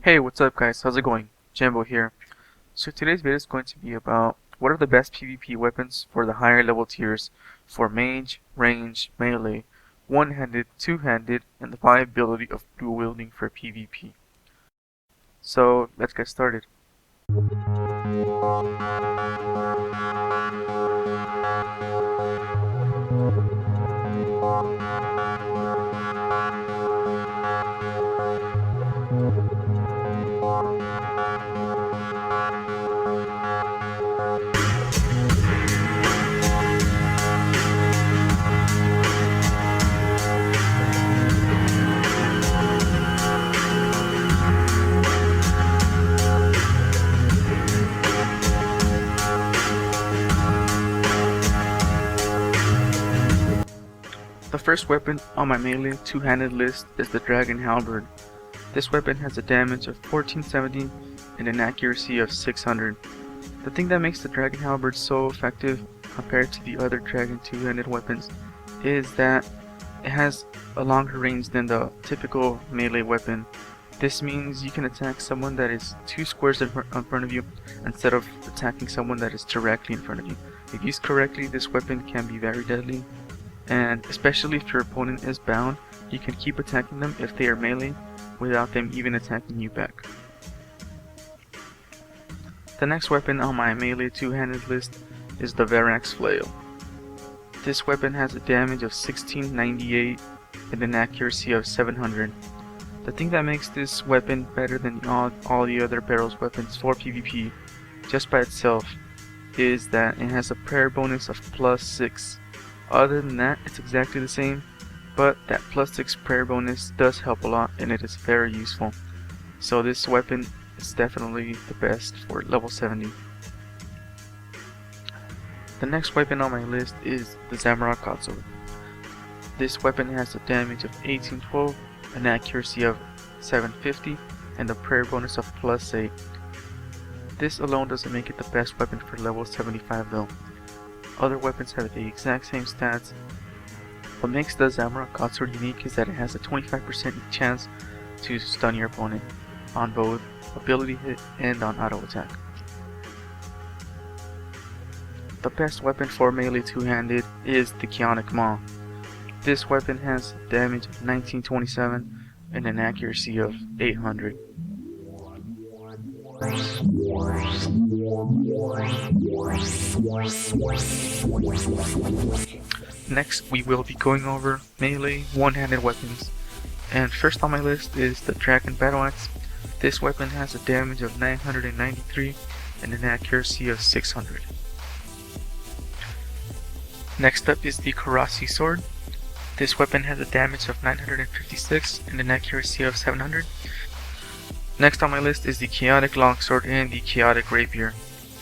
Hey, what's up guys? How's it going? Jambo here. So today's video is going to be about what are the best PvP weapons for the higher level tiers for mage, range, melee, one-handed, two-handed, and the viability of dual wielding for PvP. So let's get started. The first weapon on my melee two-handed list is the Dragon Halberd. This weapon has a damage of 1470 and an accuracy of 600. The thing that makes the Dragon Halberd so effective compared to the other Dragon two-handed weapons is that it has a longer range than the typical melee weapon. This means you can attack someone that is 2 squares in front of you instead of attacking someone that is directly in front of you. If used correctly, this weapon can be very deadly, and especially if your opponent is bound, you can keep attacking them if they are melee without them even attacking you back. The next weapon on my melee two-handed list is the Verac's Flail. This weapon has a damage of 1698 and an accuracy of 700. The thing that makes this weapon better than all the other barrels weapons for PvP just by itself is that it has a prayer bonus of +6. Other than that, it's exactly the same, but that +6 prayer bonus does help a lot and it is very useful. So this weapon is definitely the best for level 70. The next weapon on my list is the Zamorak Godsword. This weapon has a damage of 1812, an accuracy of 750, and a prayer bonus of +8. This alone doesn't make it the best weapon for level 75 though. Other weapons have the exact same stats. What makes the Zamorak Godsword unique is that it has a 25% chance to stun your opponent on both ability hit and on auto attack. The best weapon for melee two-handed is the Chaotic Maul. This weapon has a damage of 1927 and an accuracy of 800. Next, we will be going over melee one-handed weapons, and first on my list is the Dragon Battleaxe. This weapon has a damage of 993 and an accuracy of 600. Next up is the Korasi sword. This weapon has a damage of 956 and an accuracy of 700. Next on my list is the Chaotic Longsword and the Chaotic Rapier.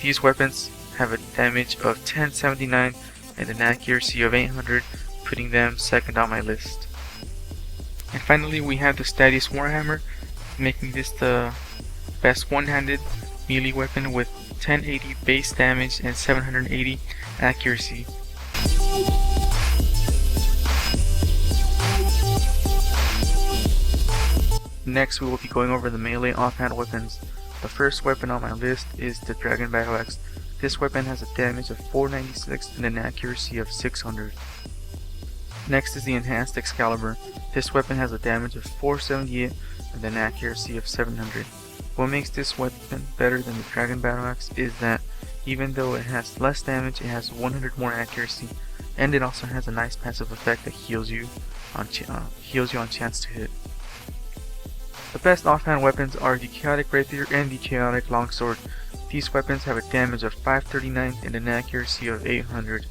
These weapons have a damage of 1079 and an accuracy of 800, putting them second on my list. And finally we have the Stadius Warhammer, making this the best one-handed melee weapon with 1080 base damage and 780 accuracy. Next, we will be going over the melee offhand weapons. The first weapon on my list is the Dragon Battleaxe. This weapon has a damage of 496 and an accuracy of 600. Next is the Enhanced Excalibur. This weapon has a damage of 478 and an accuracy of 700. What makes this weapon better than the Dragon Battleaxe is that even though it has less damage, it has 100 more accuracy, and it also has a nice passive effect that heals you on chance to hit. The best offhand weapons are the Chaotic Rapier and the Chaotic Longsword. These weapons have a damage of 539 and an accuracy of 800.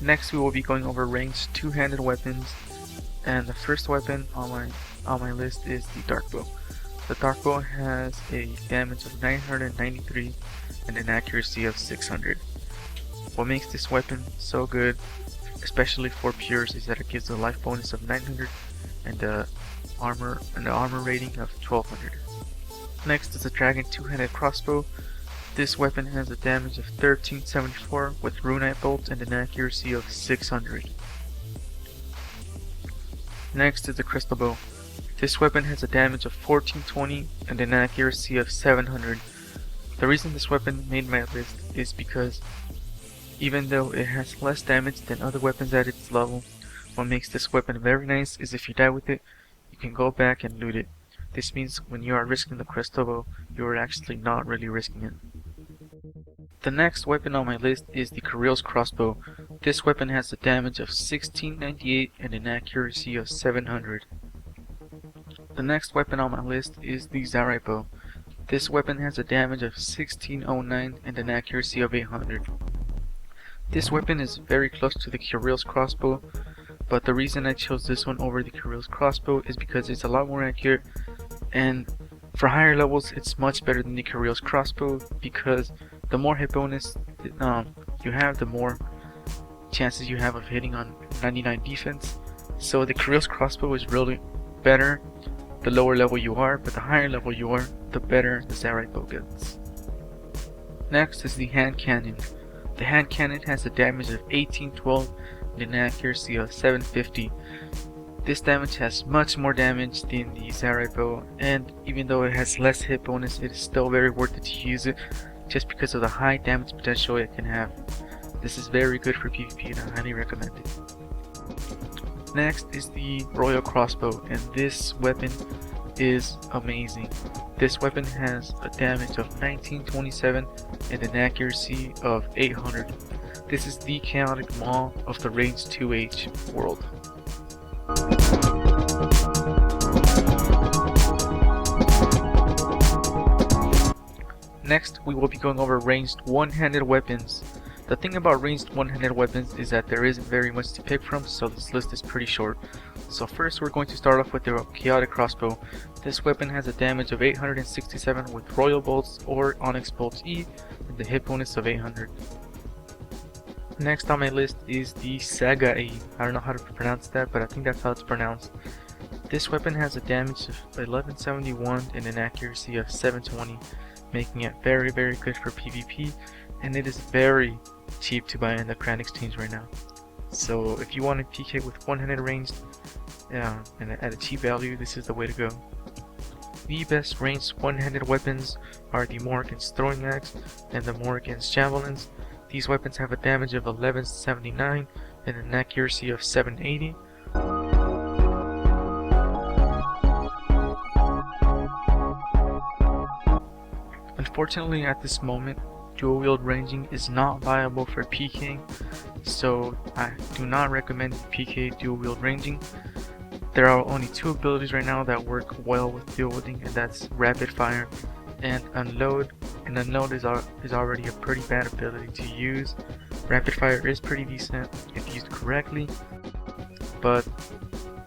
Next we will be going over ranged two-handed weapons, and the first weapon on my list is the Dark Bow. The Dark Bow has a damage of 993 and an accuracy of 600. What makes this weapon so good, especially for pures, is that it gives a life bonus of 900 and an armor rating of 1200. Next is the Dragon two-handed crossbow. This weapon has a damage of 1374 with Runite bolts and an accuracy of 600. Next is the Crystal Bow. This weapon has a damage of 1420 and an accuracy of 700. The reason this weapon made my list is because even though it has less damage than other weapons at its level, what makes this weapon very nice is if you die with it, you can go back and loot it. This means when you are risking the Crystal Bow, you are actually not really risking it. The next weapon on my list is the Karil's Crossbow. This weapon has a damage of 1698 and an accuracy of 700. The next weapon on my list is the Zaryte Bow. This weapon has a damage of 1609 and an accuracy of 800. This weapon is very close to the Karil's Crossbow, but the reason I chose this one over the Karil's Crossbow is because it's a lot more accurate, and for higher levels it's much better than the Karil's Crossbow, because the more hit bonus you have, the more chances you have of hitting on 99 defense. So the Karil's Crossbow is really better the lower level you are, but the higher level you are, the better the Zaryte Bow gets. Next is the Handcannon. The Handcannon has a damage of 1812 and an accuracy of 750. This damage has much more damage than the Zaryte Bow, and even though it has less hit bonus, it is still very worth it to use it just because of the high damage potential it can have. This is very good for PvP and I highly recommend it. Next is the Royal Crossbow, and this weapon is amazing. This weapon has a damage of 1927 and an accuracy of 800. This is the chaotic Maul of the range 2H world. Next, we will be going over ranged one-handed weapons. The thing about ranged one-handed weapons is that there isn't very much to pick from, so this list is pretty short. So first we're going to start off with the Chaotic Crossbow. This weapon has a damage of 867 with Royal Bolts or Onyx Bolts E and the hit bonus of 800. Next on my list is the Zaryte. I don't know how to pronounce that, but I think that's how it's pronounced. This weapon has a damage of 1171 and an accuracy of 720, making it very good for PvP, and it is very cheap to buy in the Grand Exchange right now. So if you want a PK with one-handed ranged and at a cheap value, this is the way to go. The best ranged one-handed weapons are the Morrigan's Throwing Axe and the Morrigan's Javelins. These weapons have a damage of 1179 and an accuracy of 780. Unfortunately, at this moment, dual wield ranging is not viable for PKing, so I do not recommend PK dual wield ranging. There are only two abilities right now that work well with dual wielding, and that's Rapid Fire and Unload. And Unload is already a pretty bad ability to use. Rapid Fire is pretty decent if used correctly, but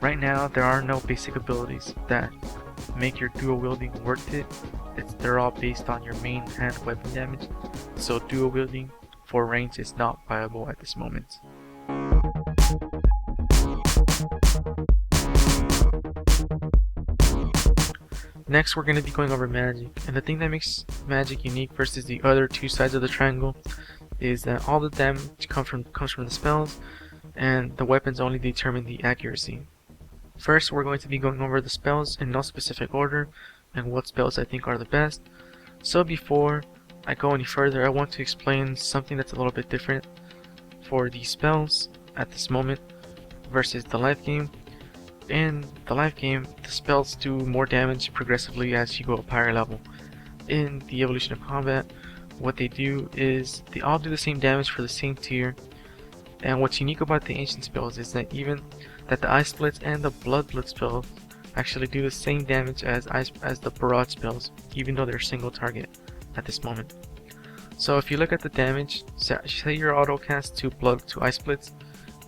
right now there are no basic abilities that make your dual wielding worth it. They're all based on your main hand weapon damage, so dual wielding for range is not viable at this moment. Next we're going to be going over magic, and the thing that makes magic unique versus the other two sides of the triangle is that all the damage comes from the spells, and the weapons only determine the accuracy. First we're going to be going over the spells in no specific order and what spells I think are the best. So before I go any further, I want to explain something that's a little bit different for the spells at this moment versus the live game. In the live game, the spells do more damage progressively as you go up higher level. In the Evolution of Combat, what they do is they all do the same damage for the same tier, and what's unique about the ancient spells is that even that the Ice Splits and the Blood Blitz spells actually do the same damage as the barrage spells, even though they're single target at this moment. So if you look at the damage, say your auto cast to Ice Splits,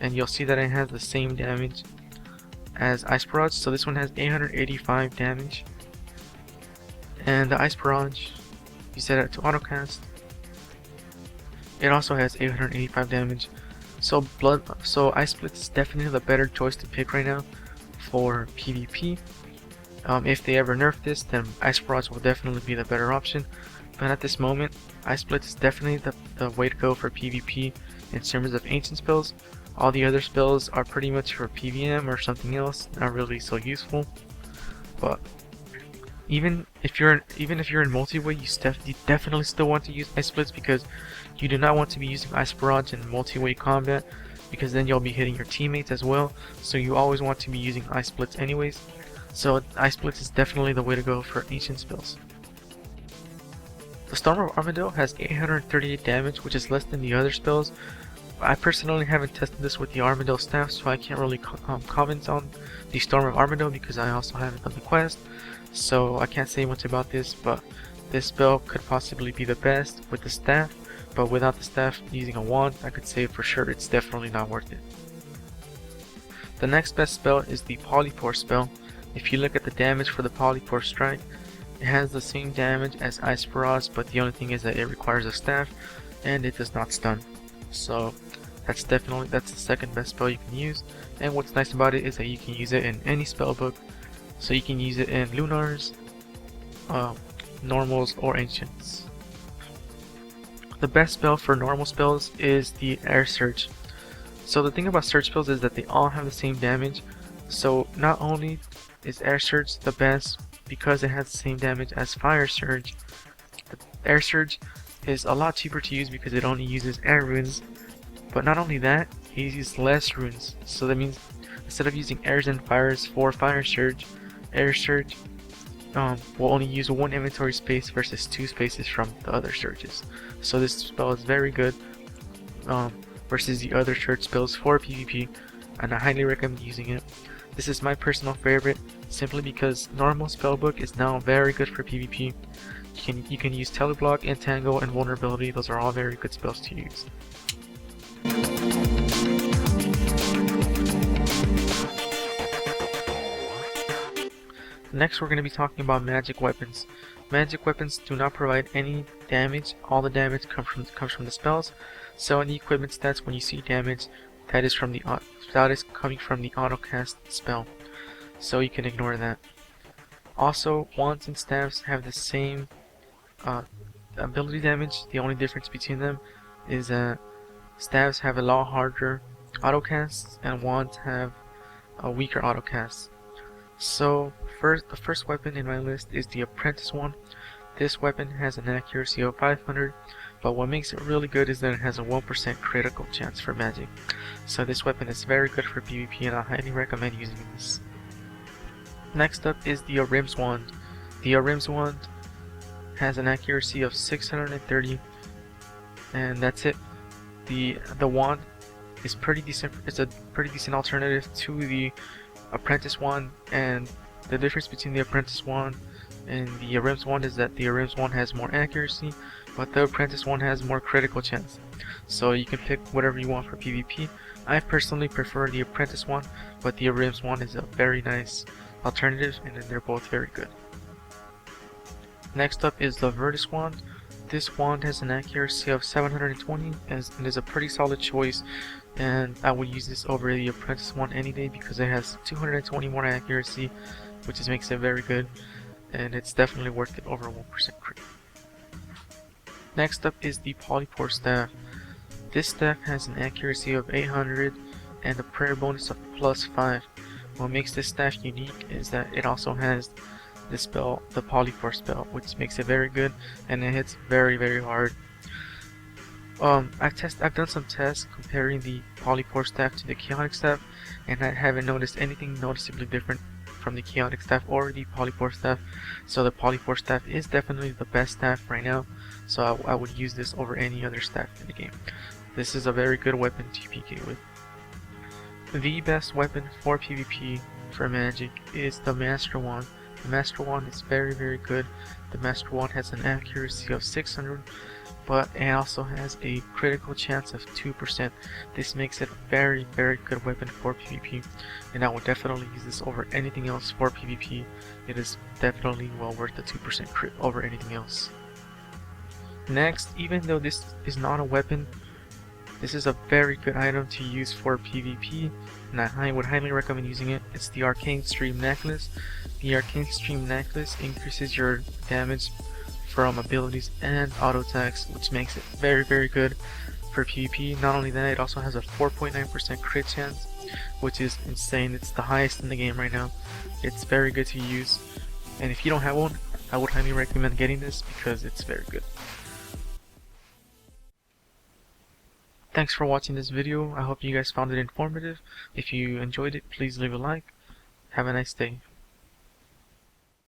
and you'll see that it has the same damage as Ice Barrage. So this one has 885 damage, and the Ice Barrage, you set it to auto cast, it also has 885 damage. So Ice Splits is definitely the better choice to pick right now for PvP. If they ever nerf this, then Ice Barrage will definitely be the better option, but at this moment, Ice Split is definitely the way to go for PvP in terms of ancient spells. All the other spells are pretty much for PvM or something else, not really so useful. But even if you're in multi-way, you definitely still want to use Ice Splits, because you do not want to be using Ice Barrage in multi-way combat, because then you'll be hitting your teammates as well. So you always want to be using Ice Splits anyways. So Ice Splits is definitely the way to go for ancient spells. The Storm of Armadyl has 838 damage, which is less than the other spells. I personally haven't tested this with the Armadyl staff, so I can't really comment on the Storm of Armadyl because I also haven't done the quest. So I can't say much about this, but this spell could possibly be the best with the staff, but without the staff, using a wand, I could say for sure it's definitely not worth it. The next best spell is the Polypore spell. If you look at the damage for the Polypore strike, it has the same damage as Ice Barrage, but the only thing is that it requires a staff and it does not stun. So that's the second best spell you can use, and what's nice about it is that you can use it in any spell book. So you can use it in Lunars, Normals, or Ancients. The best spell for normal spells is the Air Surge. So the thing about Surge spells is that they all have the same damage. So not only is Air Surge the best because it has the same damage as Fire Surge, the Air Surge is a lot cheaper to use because it only uses air runes. But not only that, it uses less runes. So that means instead of using airs and fires for Fire Surge, Air Surge will only use 1 inventory space versus 2 spaces from the other surges. So this spell is very good versus the other surge spells for PvP, and I highly recommend using it. This is my personal favorite simply because normal spellbook is now very good for PvP. You can use Teleblock, Entangle, and Vulnerability. Those are all very good spells to use. Next, we're going to be talking about magic weapons. Magic weapons do not provide any damage. All the damage comes from the spells. So in the equipment stats, when you see damage, that is coming from the autocast spell. So you can ignore that. Also, wands and staffs have the same ability damage. The only difference between them is that staffs have a lot harder autocasts and wands have a weaker autocasts. So the first weapon in my list is the Apprentice WAnd. This weapon has an accuracy of 500, but what makes it really good is that it has a 1% critical chance for magic. So this weapon is very good for PvP and I highly recommend using this. Next up is the Ahrim's WAnd. The Ahrim's WAnd has an accuracy of 630, and that's it. The wand is pretty decent. It's a pretty decent alternative to the Apprentice WAnd, and the difference between the Apprentice WAnd and the Ahrim's WAnd is that the Ahrim's WAnd has more accuracy, but the Apprentice WAnd has more critical chance. So you can pick whatever you want for PvP. I personally prefer the Apprentice WAnd, but the Ahrim's WAnd is a very nice alternative, and they're both very good. Next up is the Vertus WAnd. This wand has an accuracy of 720 and is a pretty solid choice, and I would use this over the Apprentice WAnd any day because it has 220 more accuracy, which just makes it very good, and it's definitely worth it over 1% crit. Next up is the Polypore Staff. This staff has an accuracy of 800 and a prayer bonus of +5. What makes this staff unique is that it also has the spell, the Polypore spell, which makes it very good, and it hits very, very hard. I've done some tests comparing the Polypore staff to the Chaotic staff, and I haven't noticed anything noticeably different from the Chaotic staff or the Polypore staff. So the Polypore staff is definitely the best staff right now. So I would use this over any other staff in the game. This is a very good weapon to PK with. The best weapon for PvP for magic is the Master WAnd. The Master WAnd is very, very good. The Master WAnd has an accuracy of 600, but it also has a critical chance of 2%. This makes it a very, very good weapon for PvP, and I would definitely use this over anything else for PvP. It is definitely well worth the 2% crit over anything else. Next, even though this is not a weapon, this is a very good item to use for PvP, and I would highly recommend using it. It's the Arcane Stream Necklace. The Arcane Stream Necklace increases your damage from abilities and auto attacks, which makes it very good for PvP. Not only that, it also has a 4.9% crit chance, which is insane. It's the highest in the game right now. It's very good to use, and if you don't have one, I would highly recommend getting this because it's very good. Thanks for watching this video. I hope you guys found it informative. If you enjoyed it, please leave a like. Have a nice day.